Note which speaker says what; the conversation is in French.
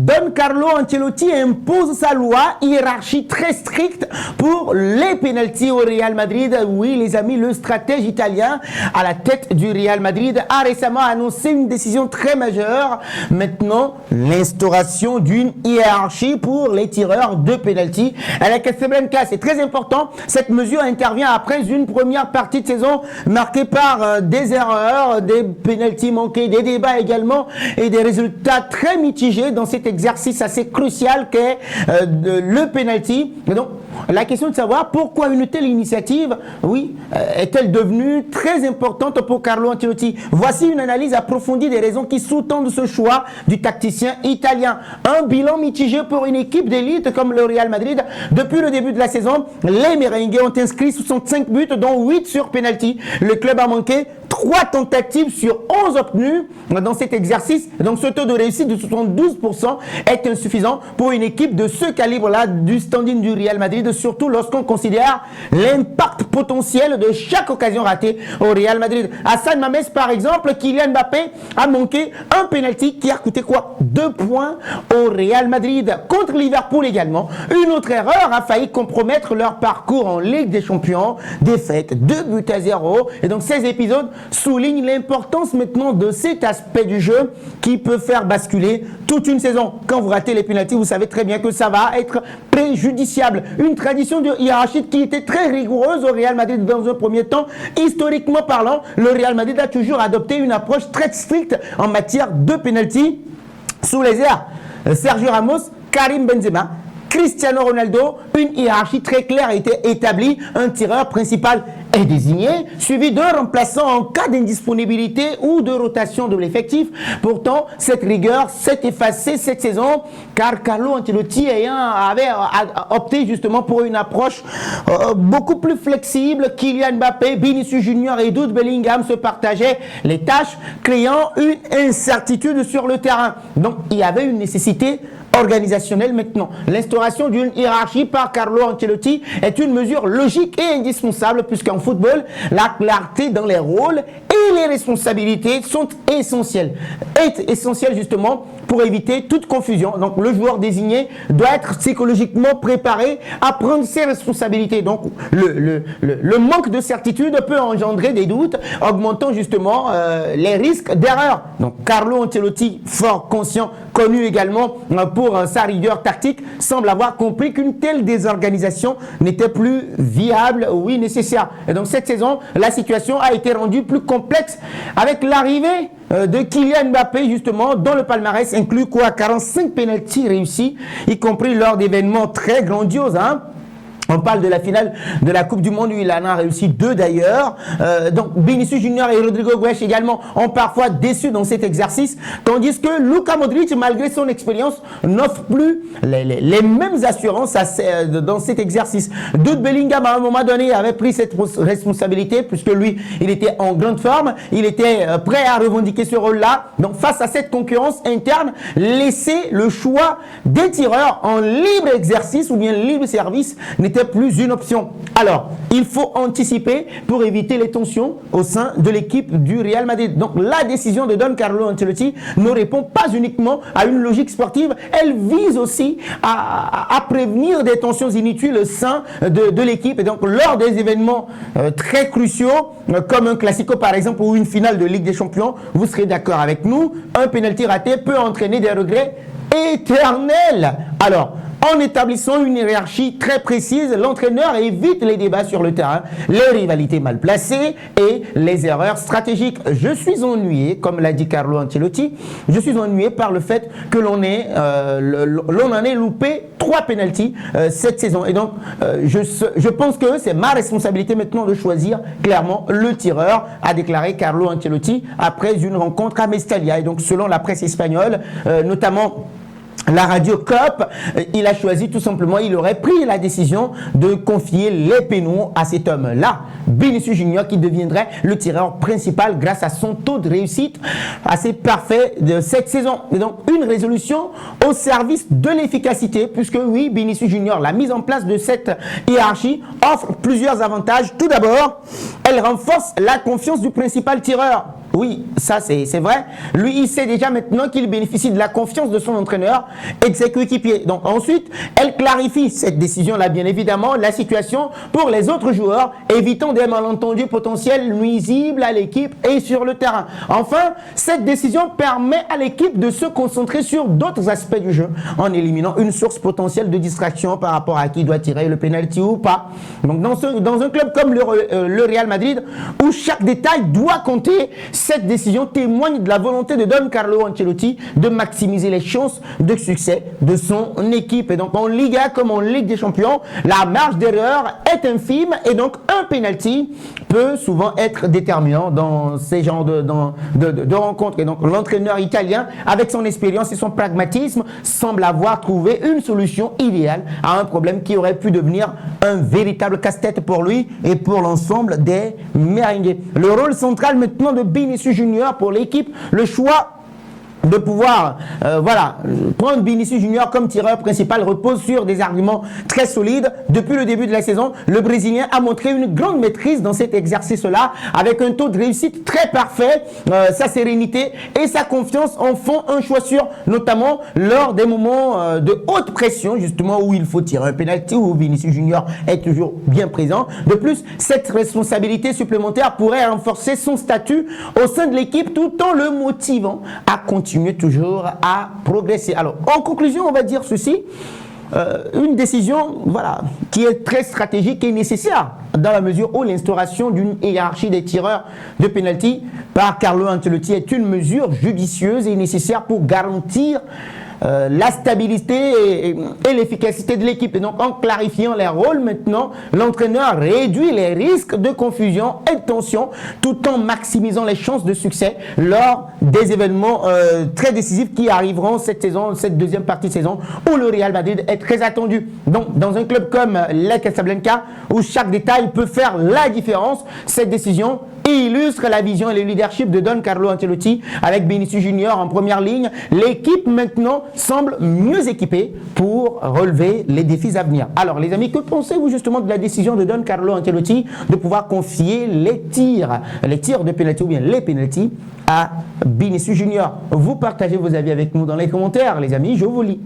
Speaker 1: Don Carlo Ancelotti impose sa loi, hiérarchie très stricte pour les pénaltys au Real Madrid. Oui, les amis, le stratège italien à la tête du Real Madrid a récemment annoncé une décision très majeure. Maintenant, l'instauration d'une hiérarchie pour les tireurs de pénalty à la Casablanca. C'est très important. Cette mesure intervient après une première partie de saison marquée par des erreurs, des pénaltys manqués, des débats également et des résultats très mitigés dans cet exercice assez crucial qu'est le pénalty. Donc, la question de savoir pourquoi une telle initiative, oui, est-elle devenue très importante pour Carlo Ancelotti. Voici une analyse approfondie des raisons qui sous-tendent ce choix du tacticien italien. Un bilan mitigé pour une équipe d'élite comme le Real Madrid. Depuis le début de la saison, les Merengues ont inscrit 65 buts, dont 8 sur penalty. Le club a manqué 3 tentatives sur 11 obtenues dans cet exercice. Donc ce taux de réussite de 72% est insuffisant pour une équipe de ce calibre-là du standing du Real Madrid, surtout lorsqu'on considère l'impact potentiel de chaque occasion ratée au Real Madrid. Hassan Mames, par exemple, Kylian Mbappé a manqué un penalty qui a coûté quoi? 2 points au Real Madrid. Contre Liverpool également, une autre erreur a failli compromettre leur parcours en Ligue des Champions. Défaite 2-0. Et donc ces épisodes soulignent l'importance maintenant de cet aspect du jeu qui peut faire basculer toute une saison. Quand vous ratez les pénaltys, vous savez très bien que ça va être préjudiciable. Une tradition de hiérarchie qui était très rigoureuse au Real Madrid dans un premier temps. Historiquement parlant, le Real Madrid a toujours adopté une approche très stricte en matière de pénalty. Sous les airs, Sergio Ramos, Karim Benzema, Cristiano Ronaldo, une hiérarchie très claire a été établie. Un tireur principal est désigné, suivi d'un remplaçant en cas d'indisponibilité ou de rotation de l'effectif. Pourtant, cette rigueur s'est effacée cette saison car Carlo Ancelotti avait opté justement pour une approche beaucoup plus flexible. Kylian Mbappé, Vinicius Junior et Jude Bellingham se partageaient les tâches, créant une incertitude sur le terrain. Donc, il y avait une nécessité organisationnelle maintenant. L'instauration d'une hiérarchie par Carlo Ancelotti est une mesure logique et indispensable puisqu'en football, la clarté dans les rôles et les responsabilités sont essentielles. Est essentielle justement pour éviter toute confusion. Donc le joueur désigné doit être psychologiquement préparé à prendre ses responsabilités. Donc le manque de certitude peut engendrer des doutes, augmentant justement les risques d'erreur. Donc Carlo Ancelotti, fort conscient, connu également pour sa rigueur tactique, semble avoir compris qu'une telle désorganisation n'était plus viable, oui nécessaire. Et donc cette saison, la situation a été rendue plus complexe avec l'arrivée de Kylian Mbappé justement, dont le palmarès inclut quoi? 45 pénaltys réussis, y compris lors d'événements très grandioses, hein. On parle de la finale de la Coupe du Monde où il en a réussi 2 d'ailleurs. Donc Vinicius Junior et Rodrigo Goes également ont parfois déçu dans cet exercice. Tandis que Luka Modric, malgré son expérience, n'offre plus les mêmes assurances dans cet exercice. Jude Bellingham, à un moment donné, avait pris cette responsabilité puisque lui, il était en grande forme. Il était prêt à revendiquer ce rôle-là. Donc face à cette concurrence interne, laisser le choix des tireurs en libre exercice ou bien libre service n'était plus une option. Alors, il faut anticiper pour éviter les tensions au sein de l'équipe du Real Madrid. Donc, la décision de Don Carlo Ancelotti ne répond pas uniquement à une logique sportive, elle vise aussi à prévenir des tensions inutiles au sein de l'équipe. Et donc, lors des événements très cruciaux, comme un classico par exemple ou une finale de Ligue des Champions, vous serez d'accord avec nous, un penalty raté peut entraîner des regrets éternels. Alors, en établissant une hiérarchie très précise, l'entraîneur évite les débats sur le terrain, les rivalités mal placées et les erreurs stratégiques. Je suis ennuyé, comme l'a dit Carlo Ancelotti, je suis ennuyé par le fait que l'on en ait loupé 3 pénaltys cette saison. Et donc, je pense que c'est ma responsabilité maintenant de choisir clairement le tireur, a déclaré Carlo Ancelotti après une rencontre à Mestalla. Et donc, selon la presse espagnole, notamment la radio COP, il a choisi tout simplement, il aurait pris la décision de confier les pénaux à cet homme-là, Vinicius Junior, qui deviendrait le tireur principal grâce à son taux de réussite assez parfait de cette saison. Et donc, une résolution au service de l'efficacité, puisque oui, Vinicius Junior, la mise en place de cette hiérarchie offre plusieurs avantages. Tout d'abord, elle renforce la confiance du principal tireur. Oui, ça c'est vrai. Lui, il sait déjà maintenant qu'il bénéficie de la confiance de son entraîneur et de ses coéquipiers. Donc ensuite, elle clarifie cette décision-là, bien évidemment, la situation pour les autres joueurs, évitant des malentendus potentiels nuisibles à l'équipe et sur le terrain. Enfin, cette décision permet à l'équipe de se concentrer sur d'autres aspects du jeu, en éliminant une source potentielle de distraction par rapport à qui doit tirer le penalty ou pas. Donc dans un club comme le Real Madrid, où chaque détail doit compter, cette décision témoigne de la volonté de Don Carlo Ancelotti de maximiser les chances de succès de son équipe. Et donc en Liga comme en Ligue des Champions, la marge d'erreur est infime et donc un penalty peut souvent être déterminant dans ces genres de rencontres. Et donc l'entraîneur italien, avec son expérience et son pragmatisme, semble avoir trouvé une solution idéale à un problème qui aurait pu devenir un véritable casse-tête pour lui et pour l'ensemble des merengues. Le rôle central maintenant de Vinicius Junior pour l'équipe, le choix de pouvoir prendre Vinicius Junior comme tireur principal repose sur des arguments très solides. Depuis le début de la saison, le Brésilien a montré une grande maîtrise dans cet exercice-là, avec un taux de réussite très parfait. Sa sérénité et sa confiance en font un choix sûr, notamment lors des moments de haute pression, justement où il faut tirer un penalty, où Vinicius Junior est toujours bien présent. De plus, cette responsabilité supplémentaire pourrait renforcer son statut au sein de l'équipe tout en le motivant à continuer toujours à progresser. Alors, en conclusion, on va dire ceci. Une décision qui est très stratégique et nécessaire dans la mesure où l'instauration d'une hiérarchie des tireurs de penalty par Carlo Ancelotti est une mesure judicieuse et nécessaire pour garantir la stabilité et l'efficacité de l'équipe. Et donc, en clarifiant les rôles maintenant, l'entraîneur réduit les risques de confusion et de tension tout en maximisant les chances de succès lors des événements très décisifs qui arriveront cette saison, cette deuxième partie de saison où le Real Madrid est très attendu. Donc, dans un club comme le Casablanca, où chaque détail peut faire la différence, cette décision illustre la vision et le leadership de Don Carlo Ancelotti avec Vinicius Junior en première ligne. L'équipe maintenant semble mieux équipée pour relever les défis à venir. Alors les amis, que pensez-vous justement de la décision de Don Carlo Ancelotti de pouvoir confier les tirs de penalty ou bien les penalty à Vinicius Junior? Vous partagez vos avis avec nous dans les commentaires, les amis, je vous lis.